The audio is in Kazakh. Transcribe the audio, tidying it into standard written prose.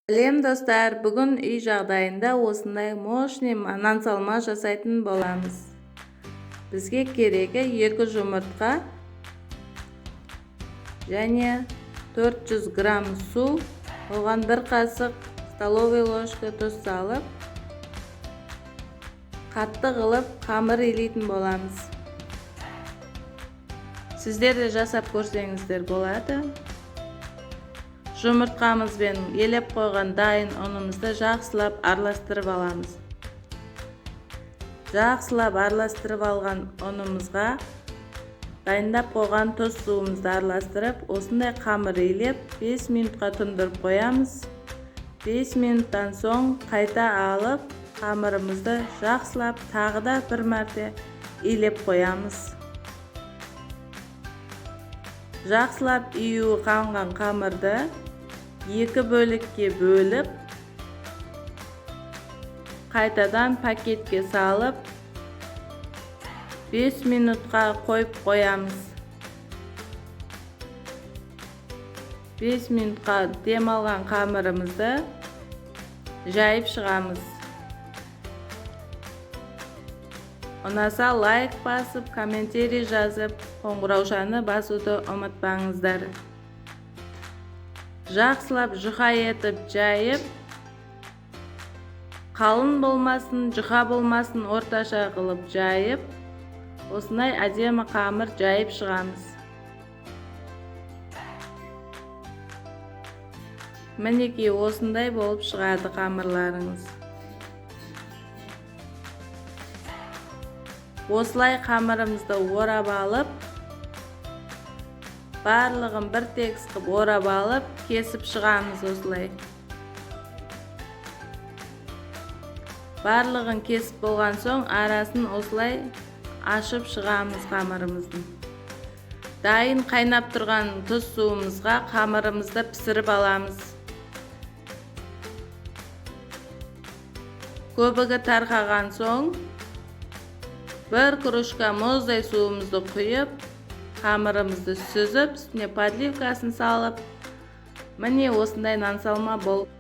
Сәлем достар, бүгін үй жағдайында осындай мощный нан салма жасайтын боламыз. Бізге керегі 2 жұмыртқа және 400 грамм су, оған 1 қасық столовый ложка тұз салып, қатты қылып қамыр илейтін боламыз. Сіздер де жасап көрсеңіздер болады. Жұмыртқамызбен елеп қойған дайын ұнымызды жақсылап араластырып аламыз. Жақсылап араластырып алған ұнымызға дайындап қойған тұз суымызды араластырып, осындай қамыр илеп 5 минутқа тұндырып қоямыз. 5 минуттан соң қайта алып, қамырымызды жақсылап тағы да бір мәрте илеп қоямыз. Жақсылап июі қанған қамырды 2 бөлікке бөліп, қайтадан пакетке салып, 5 минутқа қойып қоямыз. 5 минутқа демалған қамырымызды жайып шығамыз. Ұнаса лайк басып, комментарий жазып, қоңыраушаны басуды ұмытпаңыздар. Жақсылап жұқа етіп жайып, қалың болмасын, жұқа болмасын, орташа қылып жайып, осындай әдемі қамыр жайып шығамыз. Мінекей осындай болып шығады қамырларыңыз. Осылай қамырымызды орап алып, барлығын бір тегіс қып орап алып, кесіп шығамыз осылай. Барлығын кесіп болған соң, арасын осылай ашып шығамыз қамырымыздың. Дайын қайнап тұрған тұз суымызға қамырымызды пісіріп аламыз. Көбігі тарқаған соң, 1 кружка мұздай суымызды құйып, қамырымызды сүзіп, үстіне подливкасын салып, міне осындай нан салма болып